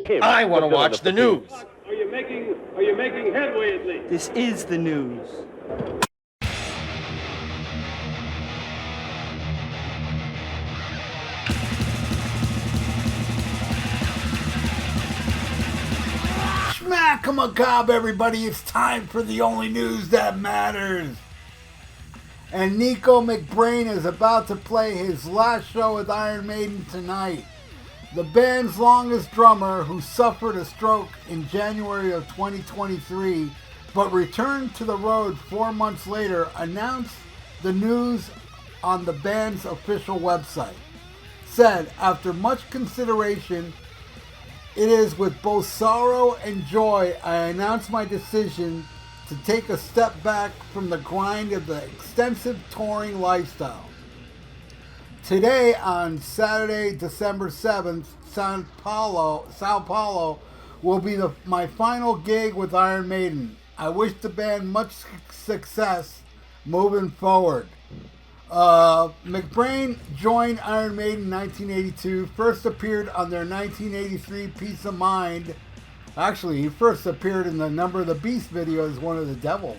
him. I want to watch the news. Are you making headway at least? This is the news. Smack 'em a gob, everybody. It's time for the only news that matters. And Nicko McBrain is about to play his last show with Iron Maiden tonight. The band's longest drummer, who suffered a stroke in January of 2023, but returned to the road 4 months later, announced the news on the band's official website. Said, after much consideration, it is with both sorrow and joy I announce my decision to take a step back from the grind of the extensive touring lifestyle. Today, on Saturday, December 7th, Sao Paulo will be my final gig with Iron Maiden. I wish the band much success moving forward. McBrain joined Iron Maiden in 1982, first appeared on their 1983 Peace of Mind. Actually, he first appeared in the Number of the Beast video as one of the devils.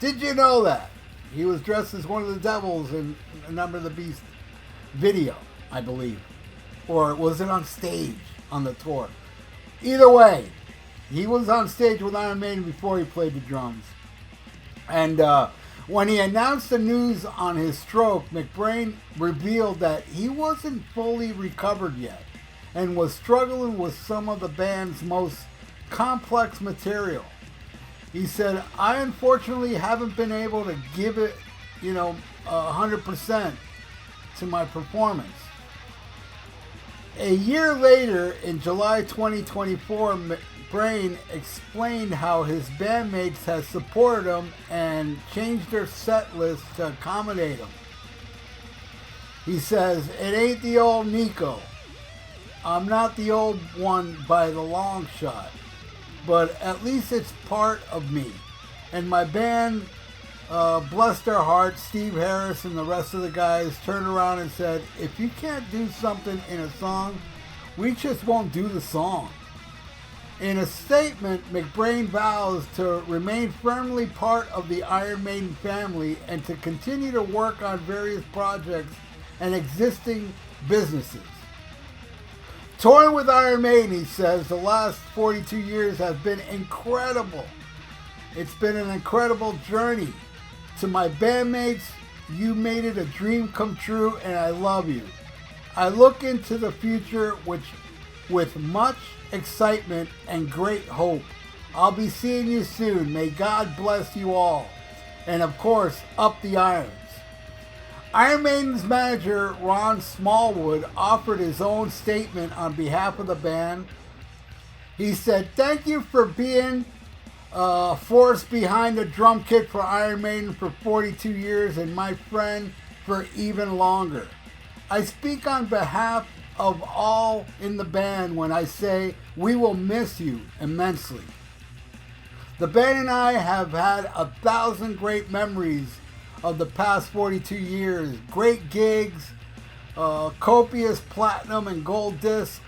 Did you know that? He was dressed as one of the devils in the Number of the Beast video, I believe. Or was it on stage on the tour? Either way, he was on stage with Iron Maiden before he played the drums. And when he announced the news on his stroke, McBrain revealed that he wasn't fully recovered yet and was struggling with some of the band's most complex material. He said, I unfortunately haven't been able to give it, 100% to my performance. A year later, in July 2024, McBrain explained how his bandmates had supported him and changed their set list to accommodate him. He says, it ain't the old Nicko. I'm not the old one by the long shot, but at least it's part of me. And my band, bless their hearts, Steve Harris and the rest of the guys turned around and said, if you can't do something in a song, we just won't do the song. In a statement, McBrain vows to remain firmly part of the Iron Maiden family and to continue to work on various projects and existing businesses. Touring with Iron Maiden, he says, the last 42 years have been incredible. It's been an incredible journey. To my bandmates, you made it a dream come true, and I love you. I look into the future with much excitement and great hope. I'll be seeing you soon. May God bless you all. And of course, up the irons. Iron Maiden's manager, Ron Smallwood, offered his own statement on behalf of the band. He said, thank you for being force behind the drum kit for Iron Maiden for 42 years and my friend for even longer. I speak on behalf of all in the band when I say we will miss you immensely. The band and I have had 1,000 great memories of the past 42 years. Great gigs, copious platinum and gold discs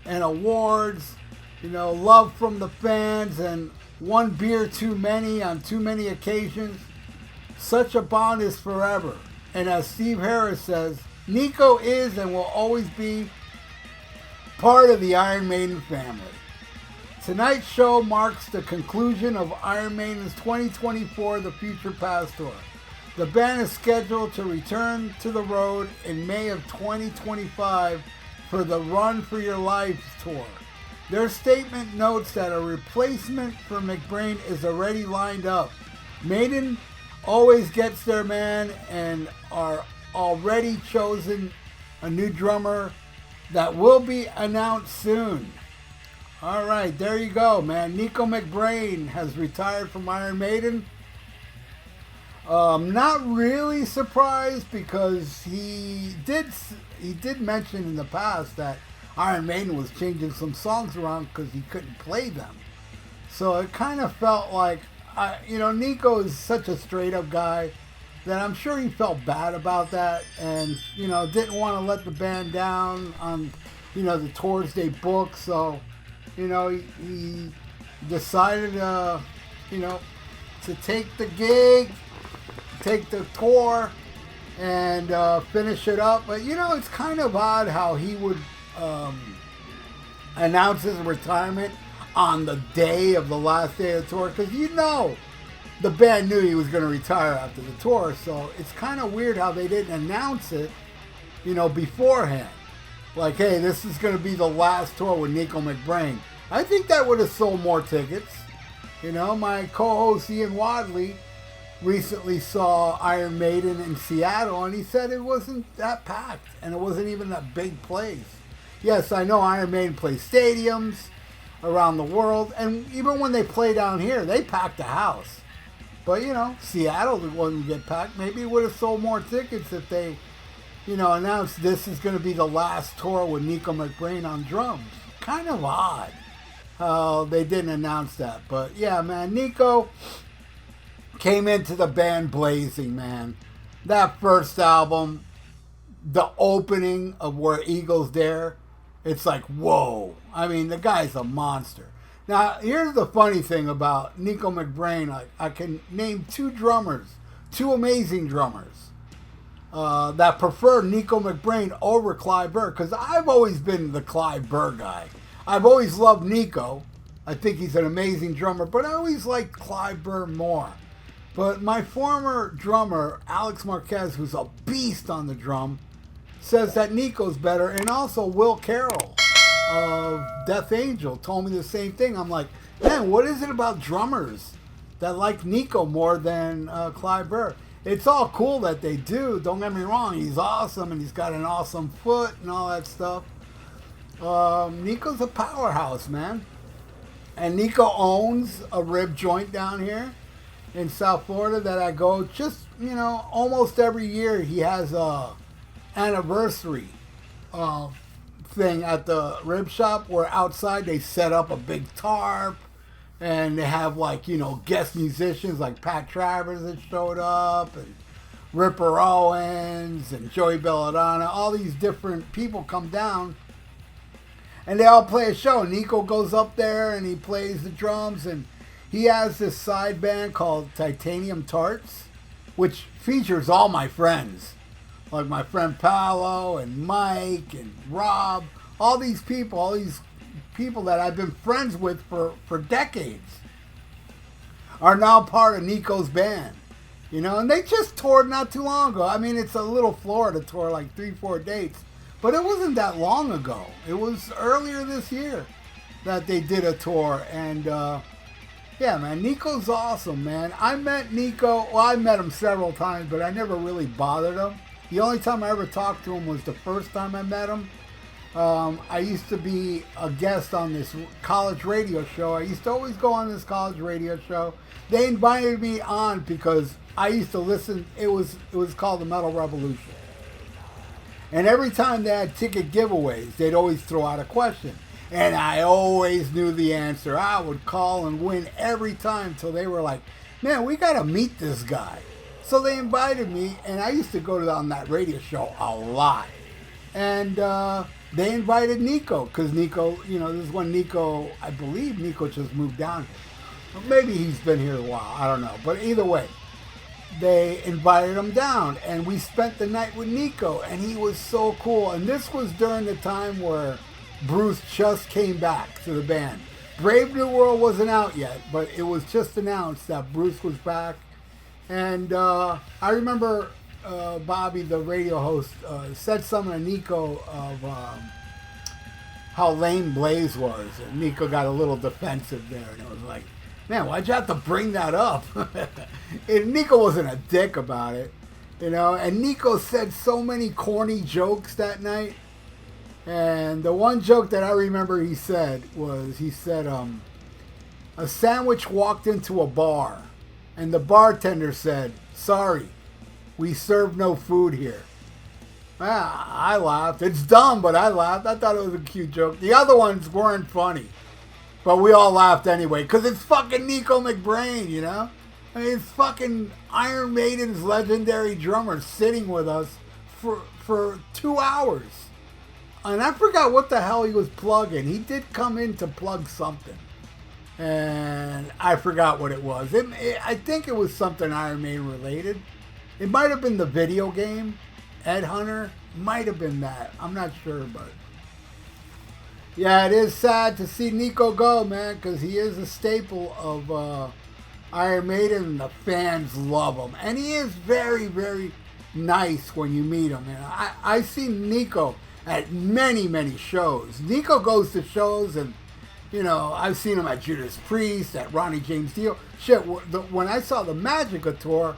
and awards, love from the fans and one beer too many on too many occasions. Such a bond is forever. And as Steve Harris says, Nicko is and will always be part of the Iron Maiden family. Tonight's show marks the conclusion of Iron Maiden's 2024 The Future Past Tour. The band is scheduled to return to the road in May of 2025 for the Run for Your Lives tour. Their statement notes that a replacement for McBrain is already lined up. Maiden always gets their man and are already chosen a new drummer that will be announced soon. All right, there you go, man. Nicko McBrain has retired from Iron Maiden. Not really surprised because he did mention in the past that Iron Maiden was changing some songs around because he couldn't play them. So it kind of felt like, Nicko is such a straight up guy that I'm sure he felt bad about that and, didn't want to let the band down on, the tours they booked. So you know, he decided, you know, to take the gig, take the tour, and finish it up. But, you know, it's kind of odd how he would announce his retirement on the day of the last day of the tour. Because, you know, the band knew he was going to retire after the tour. So it's kind of weird how they didn't announce it, you know, beforehand. Like, hey, this is going to be the last tour with Nicko McBrain. I think that would have sold more tickets. You know, my co-host Ian Wadley recently saw Iron Maiden in Seattle, and he said it wasn't that packed, and it wasn't even a big place. Yes, I know Iron Maiden plays stadiums around the world, and even when they play down here, they packed the house. But, you know, Seattle wouldn't get packed. Maybe it would have sold more tickets if they, you know, announced this is going to be the last tour with Nicko McBrain on drums. Kind of odd how they didn't announce that. But, yeah, man, Nicko came into the band blazing, man. That first album, the opening of Where Eagles Dare, it's like, whoa. I mean, the guy's a monster. Now, here's the funny thing about Nicko McBrain. I can name two amazing drummers, that prefer Nicko McBrain over Clive Burr, because I've always been the Clive Burr guy. I've always loved Nicko. I think he's an amazing drummer, but I always liked Clive Burr more. But my former drummer, Alex Marquez, who's a beast on the drum, says that Nicko's better. And also Will Carroll of Death Angel told me the same thing. I'm like, man, what is it about drummers that like Nicko more than Clive Burr? It's all cool that they do. Don't get me wrong. He's awesome, and he's got an awesome foot and all that stuff. Nicko's a powerhouse, man. And Nicko owns a rib joint down here in South Florida that I go just, you know, almost every year. He has a anniversary thing at the rib shop where outside they set up a big tarp and they have, like, you know, guest musicians like Pat Travers that showed up and Ripper Owens and Joey Belladonna. All these different people come down and they all play a show. Nicko goes up there and he plays the drums, and he has this side band called Titanium Tarts, which features all my friends, like my friend Paolo and Mike and Rob. All these people that I've been friends with for decades are now part of Nicko's band. You know, and they just toured not too long ago. I mean, it's a little Florida tour, like 3-4 dates. But it wasn't that long ago. It was earlier this year that they did a tour. And, yeah, man, Nicko's awesome, man. I met Nicko. Well, I met him several times, but I never really bothered him. The only time I ever talked to him was the first time I met him. I used to be a guest on this college radio show. I used to always go on this college radio show. They invited me on because I used to listen. It was called the Metal Revolution. And every time they had ticket giveaways, they'd always throw out a question. And I always knew the answer. I would call and win every time until they were like, man, we got to meet this guy. So they invited me, and I used to go on that radio show a lot. And they invited Nicko, because Nicko, you know, this is when Nicko, I believe Nicko just moved down here. Maybe he's been here a while, I don't know. But either way, they invited him down, and we spent the night with Nicko, and he was so cool. And this was during the time where Bruce just came back to the band. Brave New World wasn't out yet, but it was just announced that Bruce was back. And I remember Bobby, the radio host, said something to Nicko of how lame Blaze was. And Nicko got a little defensive there, and it was like, man, why'd you have to bring that up? And Nicko wasn't a dick about it, you know. And Nicko said so many corny jokes that night. And the one joke that I remember he said was, a sandwich walked into a bar, and the bartender said, sorry, we serve no food here. I laughed. It's dumb, but I laughed. I thought it was a cute joke. The other ones weren't funny. But we all laughed anyway, because it's fucking Nicko McBrain, you know? I mean, it's fucking Iron Maiden's legendary drummer sitting with us for 2 hours. and I forgot what the hell he was plugging. He did come in to plug something, and I forgot what it was. I think it was something Iron Maiden related. It might have been the video game, Ed Hunter. Might have been that. I'm not sure, but yeah, it is sad to see Nicko go, man, because he is a staple of Iron Maiden, and the fans love him. And he is very, very nice when you meet him. And I've seen Nicko at many, many shows. Nicko goes to shows, and, you know, I've seen him at Judas Priest, at Ronnie James Dio. Shit, when I saw the Magica tour,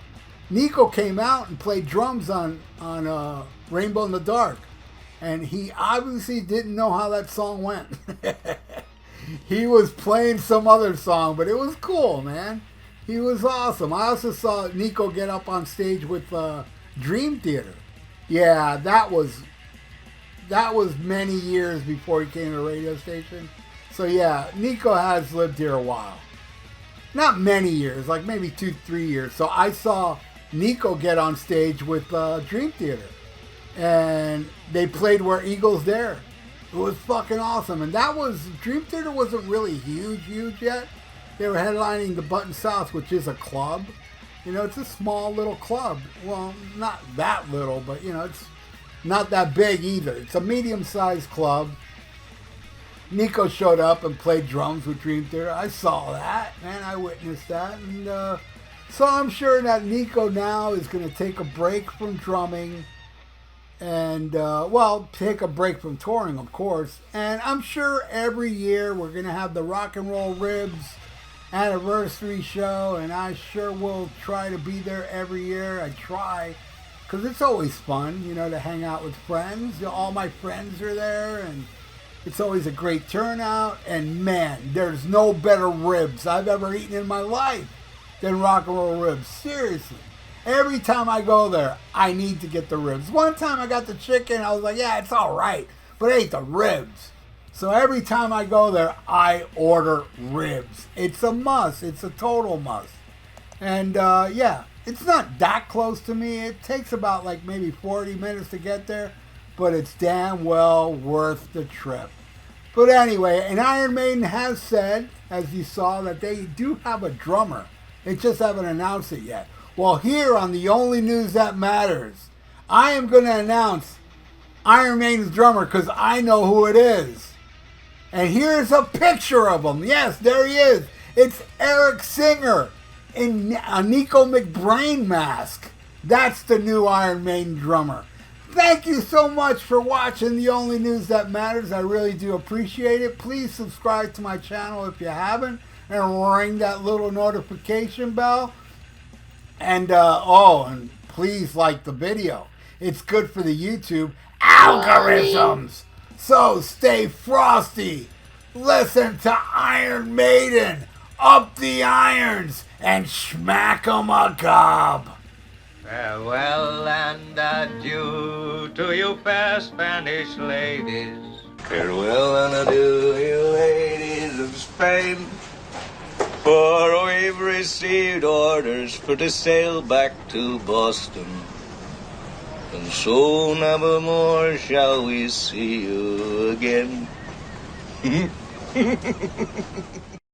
Nicko came out and played drums on Rainbow in the Dark. And he obviously didn't know how that song went. He was playing some other song, but it was cool, man. He was awesome. I also saw Nicko get up on stage with Dream Theater. Yeah, that was many years before he came to a radio station. So yeah, Nicko has lived here a while. Not many years, like maybe 2-3 years. So I saw Nicko get on stage with Dream Theater. And they played Where Eagles Dare. It was fucking awesome. And that was, Dream Theater wasn't really huge yet. They were headlining the Button South, which is a club. You know, it's a small little club. Well, not that little, but, you know, it's not that big either. It's a medium-sized club. Nicko showed up and played drums with Dream Theater. I saw that, man. I witnessed that. And so I'm sure that Nicko now is going to take a break from drumming. And, well, take a break from touring, of course. And I'm sure every year we're going to have the Rock and Roll Ribs anniversary show. And I sure will try to be there every year. I try. Because it's always fun, you know, to hang out with friends. All my friends are there. And it's always a great turnout. And, man, there's no better ribs I've ever eaten in my life than Rock and Roll Ribs. Seriously. Every time I go there, I need to get the ribs. One time I got the chicken, I was like, yeah, it's all right, but I ate the ribs. So every time I go there, I order ribs. It's a must. It's a total must. And, yeah, it's not that close to me. It takes about, like, maybe 40 minutes to get there, but it's damn well worth the trip. But anyway, and Iron Maiden has said, as you saw, that they do have a drummer. They just haven't announced it yet. Well, here on The Only News That Matters, I am going to announce Iron Maiden's drummer because I know who it is. And here's a picture of him. Yes, there he is. It's Eric Singer in a Nicko McBrain mask. That's the new Iron Maiden drummer. Thank you so much for watching The Only News That Matters. I really do appreciate it. Please subscribe to my channel if you haven't and ring that little notification bell. And, and please like the video. It's good for the YouTube algorithms. So stay frosty. Listen to Iron Maiden. Up the irons and smack 'em a gob. Farewell and adieu to you fair Spanish ladies. Farewell and adieu, you ladies of Spain. For we've received orders for to sail back to Boston. And so never more shall we see you again.